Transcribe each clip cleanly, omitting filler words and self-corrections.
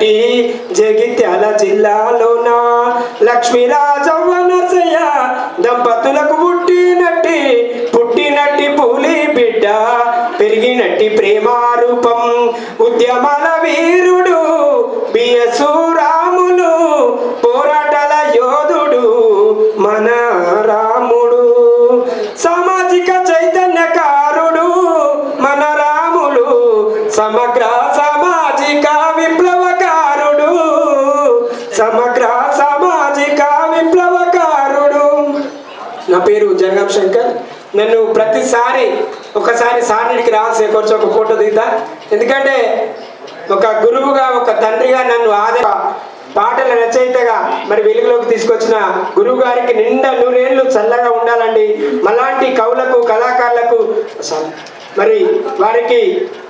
నట్టి జగిత్యాల జిల్లాలోన లక్ష్మీరాజవ్వ నరసయ్య దంపతులకు పుట్టినట్టి పూలి బిడ్డ పెరిగినట్టి ప్రేమారూపం ఉద్యమాల వీరుడు బిఎస్ రాములు పోరాటాల యోధుడు మన రాముడు సామాజిక చైతన్యకారుడు మన రాములు సమగ్ర సామాజిక విప్లవకారుడు నా పేరు జంగం శంకర్. నన్ను ప్రతిసారి ఒకసారి సార్నికి రాసే కొంచెం ఒక ఫోటో దిద్దా, ఎందుకంటే ఒక గురువుగా ఒక తండ్రిగా నన్ను పాటల రచయితగా మరి వెలుగులోకి తీసుకొచ్చిన గురువు గారికి నిండా నూరేళ్లు చల్లగా ఉండాలండి. మలాంటి కవులకు కళాకారులకు మరి వారికి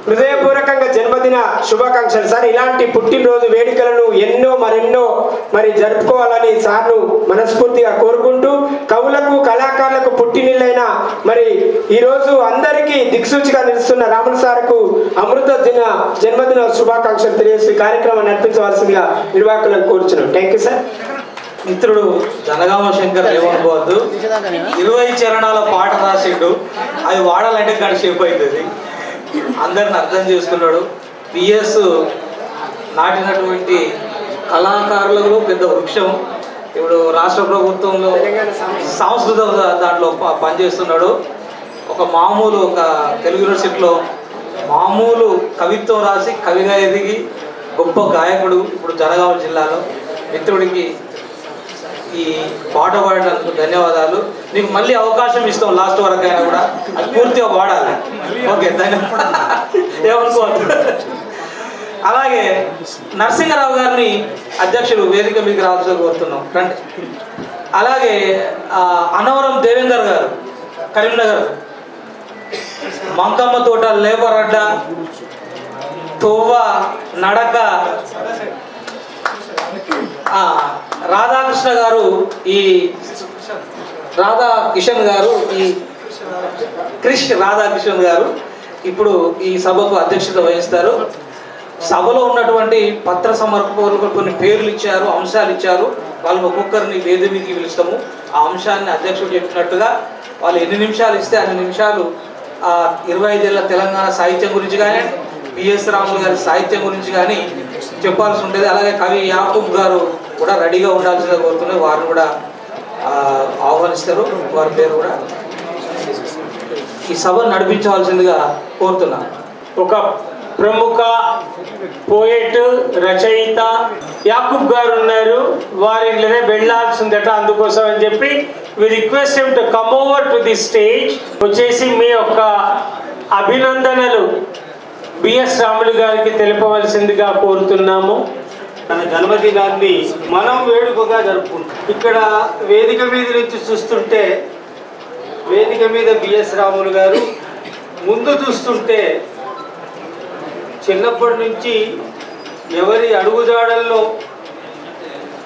హృదయపూర్వకంగా జన్మదిన శుభాకాంక్షలు సార్. ఇలాంటి పుట్టినరోజు వేడుకలను మరెన్నో జరుపుకోవాలని సార్ను మనస్ఫూర్తిగా కోరుకుంటూ, కవులకు కళాకారులకు పుట్టినిల్లైన మరి ఈరోజు అందరికీ దిక్సూచిగా నిలుస్తున్న రాములు సార్కు అమృత జన్మదిన శుభాకాంక్షలు తెలియజేసి కార్యక్రమాన్ని నడిపించవలసిందిగా నిర్వాహకులను కోరుచున్నాం. Thank you sir. మిత్రుడు జనగామ శంకర్ ఏమనుకోవద్దు, 20 చరణాల పాట రాసిండు, అది వాడాలంటే గడిచేపు అవుతుంది. అందరిని అర్థం చేసుకున్నాడు. పిఎస్ నాటినటువంటి కళాకారులకు పెద్ద వృక్షం. ఇప్పుడు రాష్ట్ర ప్రభుత్వంలో సంస్కృత దాంట్లో పనిచేస్తున్నాడు. ఒక తెలుగు యూనివర్సిటీలో మామూలు కవిత్వం రాసి కవిగా ఎదిగి గొప్ప గాయకుడు. ఇప్పుడు జనగామ జిల్లాలో మిత్రుడికి ఈ పాట పాడడానికి ధన్యవాదాలు. నీకు మళ్ళీ అవకాశం ఇస్తాం లాస్ట్ వరకు అయినా కూడా, అది పూర్తిగా పాడాలి. ఓకే, ధన్యవాదాలు. ఏమనుకోవద్దు. అలాగే నరసింహరావు గారిని అధ్యక్షుడు వేదిక మీకు రావాల్సి కోరుతున్నాం, రండి. అలాగే అన్నవరం దేవేందర్ గారు కరీంనగర్, మంకమ్మ తోట లేబర్ అడ్డ తోవ నడక రాధాకృష్ణ గారు, ఈ రాధాకిషన్ గారు, ఈ రాధాకిషన్ గారు ఇప్పుడు ఈ సభకు అధ్యక్షత వహిస్తారు. సభలో ఉన్నటువంటి పత్ర సమర్పకులకు కొన్ని పేర్లు ఇచ్చారు, అంశాలు ఇచ్చారు. వాళ్ళు ఒక్కొక్కరిని వేది మీదకి పిలుస్తాము. ఆ అంశాన్ని అధ్యక్షుడు చెప్పినట్టుగా వాళ్ళు ఎన్ని నిమిషాలు ఇస్తే అన్ని నిమిషాలు 25 ఏళ్ళ తెలంగాణ సాహిత్యం గురించి కానీ, పిఎస్ రాములు గారి సాహిత్యం గురించి కానీ చెప్పాల్సి ఉంటుంది. అలాగే కవి యాకూబ్ గారు కూడా రెడీగా ఉండాల్సిందిగా కోరుతున్నారు. వారిని కూడా ఆహ్వానిస్తారు. వారి పేరు కూడా ఈ సభను నడిపించవలసిందిగా కోరుతున్నాను. ఒక ప్రముఖ పోయెట్ రచయిత యాకూబ్ గారు ఉన్నారు, వారిలోనే వెళ్ళాల్సిందట. అందుకోసం అని చెప్పి we request him to come over to the stage. వచ్చేసి మీ యొక్క అభినందనలు బిఎస్ రాములు గారికి తెలుపవలసిందిగా కోరుతున్నాము. తన జన్మదినాన్ని మనం వేడుకగా జరుపుకుంటాం. ఇక్కడ వేదిక మీద నుంచి చూస్తుంటే వేదిక మీద బిఎస్ రాములు గారు, ముందు చూస్తుంటే చిన్నప్పటి నుంచి ఎవరి అడుగుజాడల్లో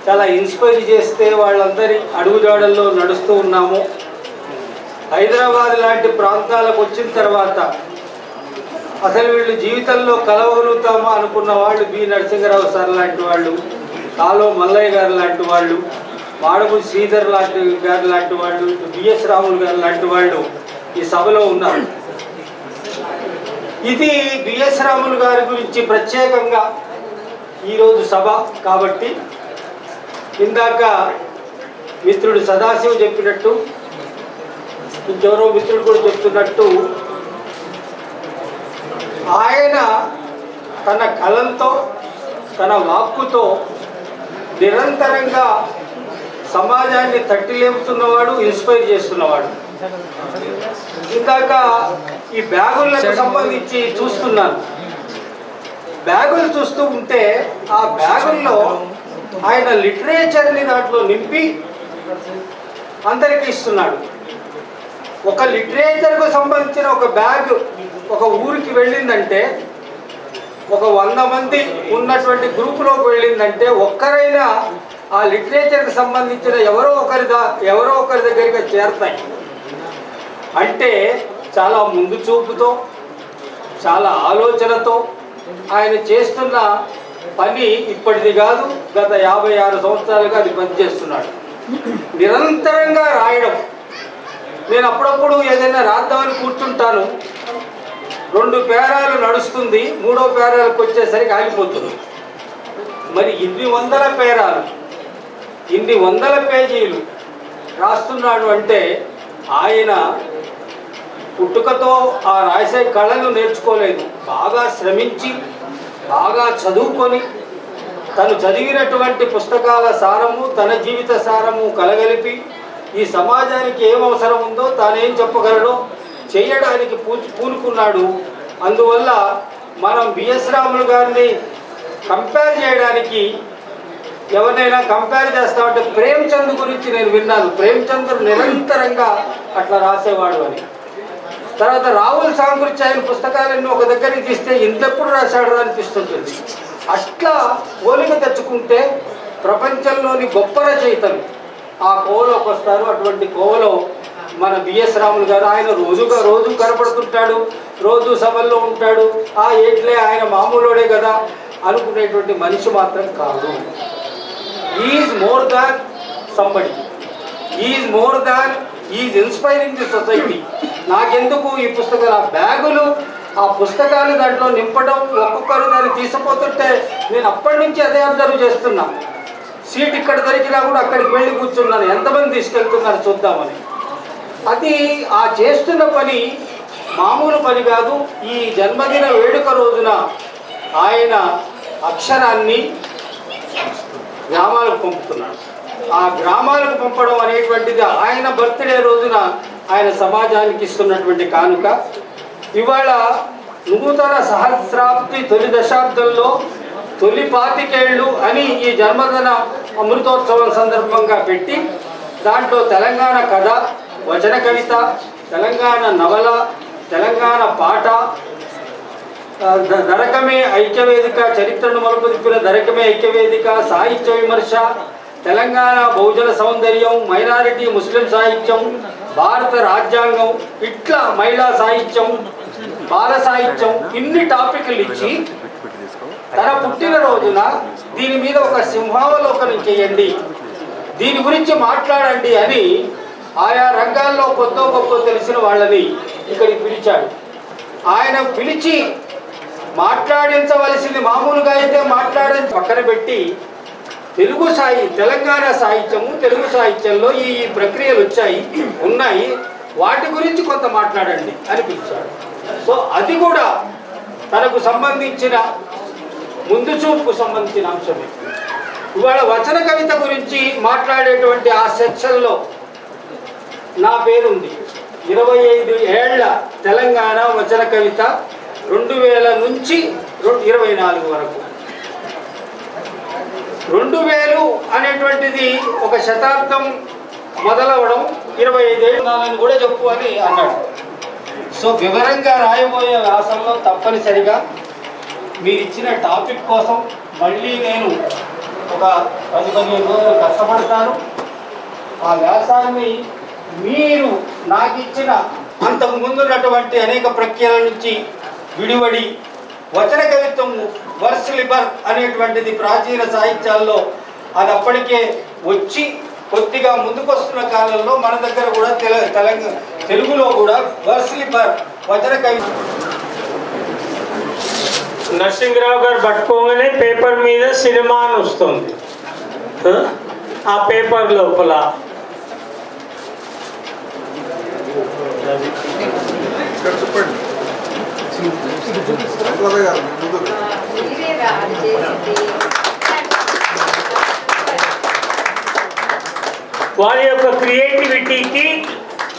చాలా ఇన్స్పైర్ చేస్తే వాళ్ళందరి అడుగుజాడల్లో నడుస్తూ ఉన్నాము. హైదరాబాద్ లాంటి ప్రాంతాలకు వచ్చిన తర్వాత అసలు వీళ్ళు జీవితంలో కలవగలుగుతామా అనుకున్న వాళ్ళు బి నరసింహరావు సార్ లాంటి వాళ్ళు, కాలో మల్లయ్య గారు లాంటి వాళ్ళు, మాడపు శ్రీధర్ గారు లాంటి వాళ్ళు, బిఎస్ రాములు గారు లాంటి వాళ్ళు ఈ సభలో ఉన్నారు. ఇది బిఎస్ రాములు గారి గురించి ప్రత్యేకంగా ఈరోజు సభ కాబట్టి, ఇందాక మిత్రుడు సదాశివ చెప్పినట్టు, ఇంకెవరో మిత్రుడు కూడా చెప్తున్నట్టు, ఆయన తన కళంతో తన వాక్కుతో నిరంతరంగా సమాజాన్ని తట్టి లేపుతున్నవాడు, ఇన్స్పైర్ చేస్తున్నవాడు. ఇందాక ఈ బ్యాగులకు సంబంధించి చూస్తున్నాను. బ్యాగులు చూస్తూ ఉంటే ఆ బ్యాగుల్లో ఆయన లిటరేచర్ని దాంట్లో నింపి అందరికీ ఇస్తున్నాడు. ఒక లిటరేచర్కు సంబంధించిన ఒక బ్యాగ్ ఒక ఊరికి వెళ్ళిందంటే, ఒక 100 మంది ఉన్నటువంటి గ్రూపులోకి వెళ్ళిందంటే, ఒక్కరైనా ఆ లిటరేచర్కి సంబంధించిన ఎవరో ఒకరి దగ్గరికి చేరతాయి. అంటే చాలా ముందు చూపుతో, చాలా ఆలోచనతో ఆయన చేస్తున్న పని ఇప్పటిది కాదు, గత 56 సంవత్సరాలుగా అది పనిచేస్తున్నాడు. నిరంతరంగా రాయడం. నేను అప్పుడప్పుడు ఏదైనా రాద్దామని కూర్చుంటాను, 2 పేరాలు నడుస్తుంది, 3వ పేరాలకు వచ్చేసరికి ఆగిపోతుంది. మరి ఇన్ని వందల పేరాలు, ఇన్ని వందల పేజీలు రాస్తున్నాడు అంటే ఆయన పుట్టుకతో ఆ రాసే కళను నేర్చుకోలేదు. బాగా శ్రమించి, బాగా చదువుకొని, తను చదివినటువంటి పుస్తకాల సారము, తన జీవిత సారము కలగలిపి ఈ సమాజానికి ఏం అవసరం ఉందో, తానేం చెప్పగలడో చేయడానికి పూనుకున్నాడు. అందువల్ల మనం బిఎస్ రాములు గారిని కంపేర్ చేయడానికి, ఎవరినైనా కంపేర్ చేస్తామంటే ప్రేమ్చంద్ గురించి నేను విన్నాను. ప్రేమ్చంద్ నిరంతరంగా అట్లా రాసేవాడు అని. తర్వాత రాహుల్ సాంకృత్య ఆయన పుస్తకాలన్నీ ఒక దగ్గరికి తీస్తే ఇంతెప్పుడు రాశాడు అనిపిస్తుంటుంది. అట్లా పోలిక తెచ్చుకుంటే ప్రపంచంలోని గొప్ప రచయితలు ఆ కోవలోకి వస్తారు. అటువంటి కోవలో మన బిఎస్ రాములు గారు. ఆయన రోజు కనపడుతుంటాడు, రోజు సభల్లో ఉంటాడు. ఏట్లే ఆయన మామూలుడే కదా అనుకునేటువంటి మనిషి మాత్రం కాదు. Is more than somebody, is more than, is inspiring the society. నాకెందుకు ఈ పుస్తకాలు, ఆ బ్యాగులు, ఆ పుస్తకాలు దాంట్లో నింపడం, ఒక్కొక్కరు దాన్ని తీసుకుపోతుంటే నేను అప్పటి నుంచి అదే అబ్జర్వ్ చేస్తున్నా. సీట్ ఇక్కడ దొరికినా కూడా అక్కడికి వెళ్ళి కూర్చున్నాను, ఎంతమంది తీసుకెళ్తున్నారు చూద్దామని. అది ఆ చేస్తున్న పని మామూలు పని కాదు. ఈ జన్మదిన వేడుక రోజున ఆయన అక్షరాన్ని గ్రామాలకు పంపుతున్నాడు. ఆ గ్రామాలకు పంపడం అనేటువంటిది ఆయన బర్త్డే రోజున ఆయన సమాజానికి ఇస్తున్నటువంటి కానుక. ఇవాళ నూతన సహస్రాబ్ది తొలి దశాబ్దంలో తొలి 25 ఏళ్ళు అని ఈ జన్మదిన అమృతోత్సవం సందర్భంగా పెట్టి దాంట్లో తెలంగాణ కథ, వచన కవిత, తెలంగాణ నవల, తెలంగాణ పాట, దరకమే ఐక్యవేదిక, చరిత్రను మలుపుదిప్పిన దరకమే ఐక్యవేదిక, సాహిత్య విమర్శ, తెలంగాణ బహుజన సౌందర్యం, మైనారిటీ ముస్లిం సాహిత్యం, భారత రాజ్యాంగం, ఇట్లా మహిళా సాహిత్యం, బాల సాహిత్యం, ఇన్ని టాపిక్లు ఇచ్చి తన పుట్టినరోజున దీని మీద ఒక సింహావలోకనం చేయండి, దీని గురించి మాట్లాడండి అని ఆయా రంగాల్లో కొత్త గొప్ప తెలిసిన వాళ్ళని ఇక్కడికి పిలిచాడు. ఆయన పిలిచి మాట్లాడించవలసింది మామూలుగా అయితే మాట్లాడని పక్కన పెట్టి తెలంగాణ సాహిత్యము, తెలుగు సాహిత్యంలో ఈ ప్రక్రియలు ఉన్నాయి, వాటి గురించి కొంత మాట్లాడండి అని పిలిచాడు. సో అది కూడా తనకు సంబంధించిన ముందు చూపుకు సంబంధించిన అంశమే. ఇవాళ వచన కవిత గురించి మాట్లాడేటువంటి ఆ సెక్షన్లో నా పేరుంది. 25 ఏళ్ల తెలంగాణ వచన కవిత 2000 నుంచి 24 వరకు. 2000 అనేటువంటిది ఒక శతాబ్దం మొదలవడం, 25 ఏళ్ళని కూడా చెప్పు అని అన్నాడు. సో వివరంగా రాయబోయే వ్యాసంలో తప్పనిసరిగా మీరు ఇచ్చిన టాపిక్ కోసం మళ్ళీ నేను ఒక 10-15 రోజులు కష్టపడతాను. ఆ వ్యాసాన్ని మీరు నాకు ఇచ్చిన అంతకు ముందున్నటువంటి అనేక ప్రక్రియల నుంచి విడివడి వచన కవిత్వం వర్స్ లిబర్ అనేటువంటిది ప్రాచీన సాహిత్యాల్లో అది అప్పటికే వచ్చి కొద్దిగా ముందుకొస్తున్న కాలంలో మన దగ్గర కూడా తెలుగులో కూడా వర్స్ లిబర్ వచన కవిత్వం నరసింహరావు గారు పట్టుకోగానే పేపర్ మీద సినిమా అని వస్తుంది. ఆ పేపర్ లోపల వారి యొక్క క్రియేటివిటీకి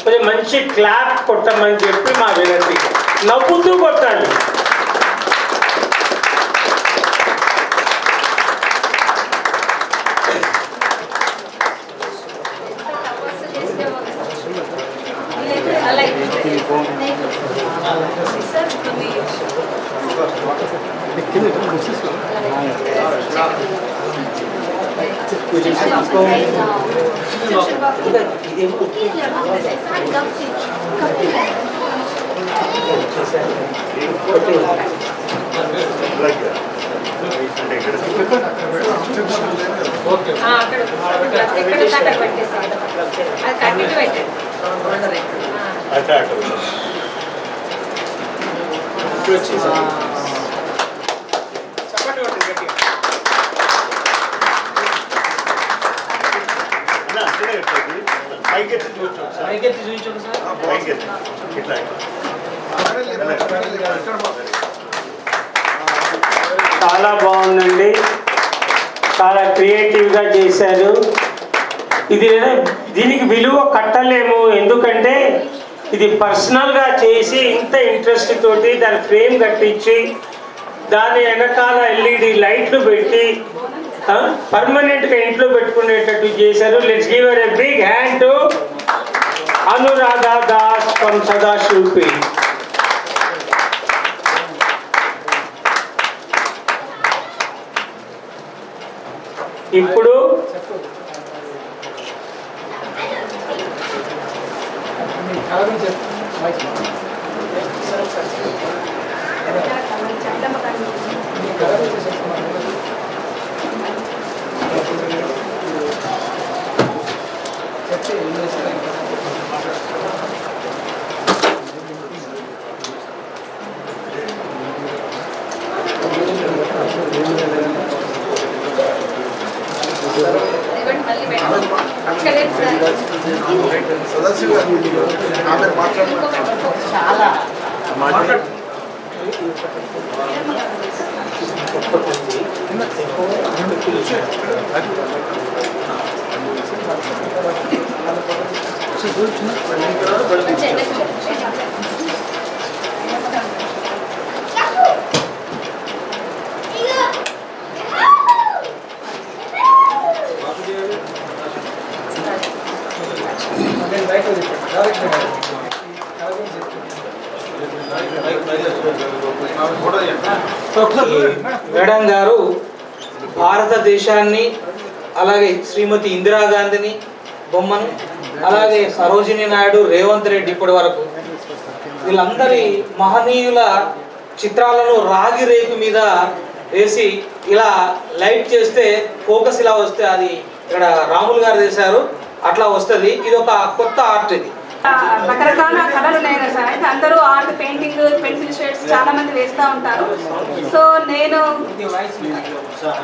కొంచెం మంచి క్లాప్ కొట్టమని చెప్పి మా వినతి. నవ్వుతూ కొట్టాలి. పైకెత్తి చూపించండి సార్. చాలా బాగుందండి, చాలా క్రియేటివ్గా చేశారు. దీనికి విలువ కట్టలేము, ఎందుకంటే ఇది పర్సనల్గా చేసి ఇంత ఇంట్రెస్ట్ తోటి దాని ఫ్రేమ్ కట్టించి దాని వెనకాల ఎల్ఈడి లైట్లు పెట్టి పర్మనెంట్గా ఇంట్లో పెట్టుకునేటట్టు చేశారు. Let's give a big hand to Anuradha Das from Sadashivpet. ఇప్పుడు మేడం గారు భారతదేశాన్ని, అలాగే శ్రీమతి ఇందిరాగాంధీని బొమ్మను, అలాగే సరోజిని నాయుడు, రేవంత్ రెడ్డి ఇప్పటి వరకు వీళ్ళందరి మహనీయుల చిత్రాలను రాగి రేకు మీద వేసి ఇలా లైట్ చేస్తే ఫోకస్ ఇలా వస్తే అది ఇక్కడ రాములు గారు చేశారు, అట్లా వస్తుంది. ఇది ఒక కొత్త ఆర్ట్. ఇది రకరకాల కళలు ఉన్నాయి కదా సార్. అయితే అందరూ ఆర్ట్, పెయింటింగ్, పెన్సిల్ షేడ్స్ చాలా మంది వేస్తూ ఉంటారు. సో నేను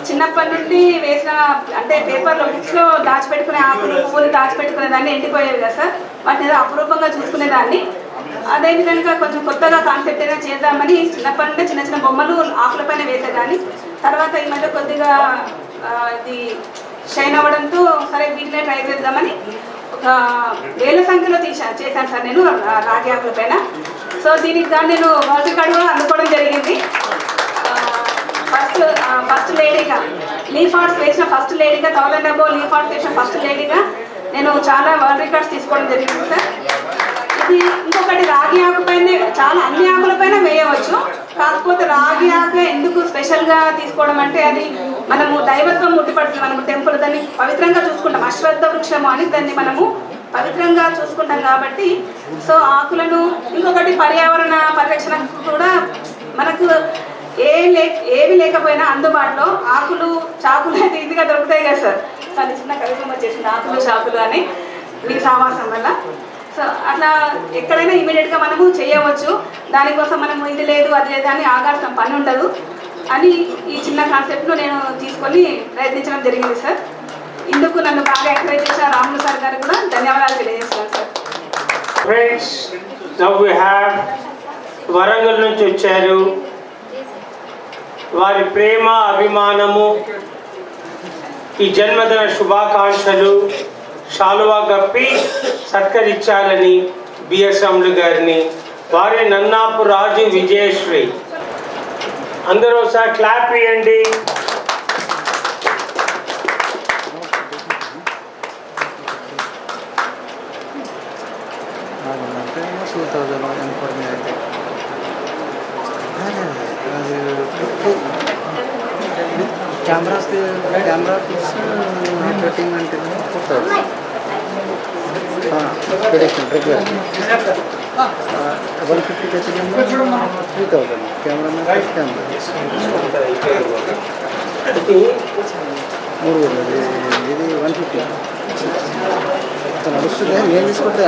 చిన్నప్పటి నుండి వేసిన అంటే పేపర్లో, బుక్స్లో దాచిపెట్టుకునే ఆకులు, పువ్వులు దాచిపెట్టుకునే దాన్ని ఎండిపోయేవి కదా సార్. వాటిని ఏదో అపురూపంగా చూసుకునేదాన్ని. అదే విధంగా కొంచెం కొత్తగా కాన్సెప్ట్ అయినా చేద్దామని చిన్నప్పటి నుండి చిన్న చిన్న బొమ్మలు ఆకులపైన వేసేదాన్ని. తర్వాత ఈ మధ్య కొద్దిగా ఇది షైన్ అవ్వడంతో సరే వీటినే ట్రై చేద్దామని ఒక వేల సంఖ్యలో చేశాను సార్ నేను రాగి ఆకుల పైన. సో దీనికి దాన్ని నేను వరల్డ్ రికార్డు కూడా అందుకోవడం జరిగింది. ఫస్ట్ లేడీగా లీఫ్ ఆర్ట్స్ వేసిన ఫస్ట్ లేడీగా, 1000 above లీఫ్ ఆర్ట్స్ వేసిన ఫస్ట్ లేడీగా నేను చాలా వరల్డ్ రికార్డ్స్ తీసుకోవడం జరిగింది సార్. ఇది ఇంకొకటి, రాగి ఆకు పైన చాలా అన్ని ఆకులపైన వేయవచ్చు. కాకపోతే రాగి ఆకు ఎందుకు స్పెషల్గా తీసుకోవడం అంటే అది మనము దైవత్వం ముట్టిపడుతుంది. మనము టెంపుల్ దాన్ని పవిత్రంగా చూసుకుంటాం, అశ్వత్థ వృక్షము అని దాన్ని మనము పవిత్రంగా చూసుకుంటాం కాబట్టి. సో ఆకులను, ఇంకొకటి పర్యావరణ పరిరక్షణ కూడా మనకు ఏవి లేకపోయినా అందుబాటులో ఆకులు, చాకులు అయితే ఈజీగా దొరుకుతాయి కదా సార్. చాలా చిన్న కవిత్వం వచ్చేసింది, ఆకులు చాకులు అని మీ సావాసం వల్ల. సో అట్లా ఎక్కడైనా ఇమీడియట్గా మనము చేయవచ్చు. దానికోసం మనము ఇది లేదు అది లేదు అని ఆగాల్సిన పని ఉండదు అని ఈ చిన్న కాన్సెప్ట్ను నేను తీసుకొని ప్రయత్నించడం జరిగింది సార్. ఇందుకు నన్ను బాగా ఎంకరేజ్ చేసిన రాములు సార్ గారు కూడా ధన్యవాదాలు తెలియజేస్తున్నాను sir. Friends, now we have Warangal నుంచి వచ్చారు. వారి ప్రేమ, అభిమానము, ఈ జన్మదిన శుభాకాంక్షలు శాలువా గప్పి సత్కరించాలని బిఎస్ రాములు గారిని, వారి నన్నాపు రాజు విజయశ్రీ. అందరూ ఒకసారి క్లాప్ ఇవ్వండి. कैमरा ट्रीटमेंट 150 తెచ్చిన 3000 కెమెరా ఇది 150 నడుస్తుంది. నేను తీసుకుంటే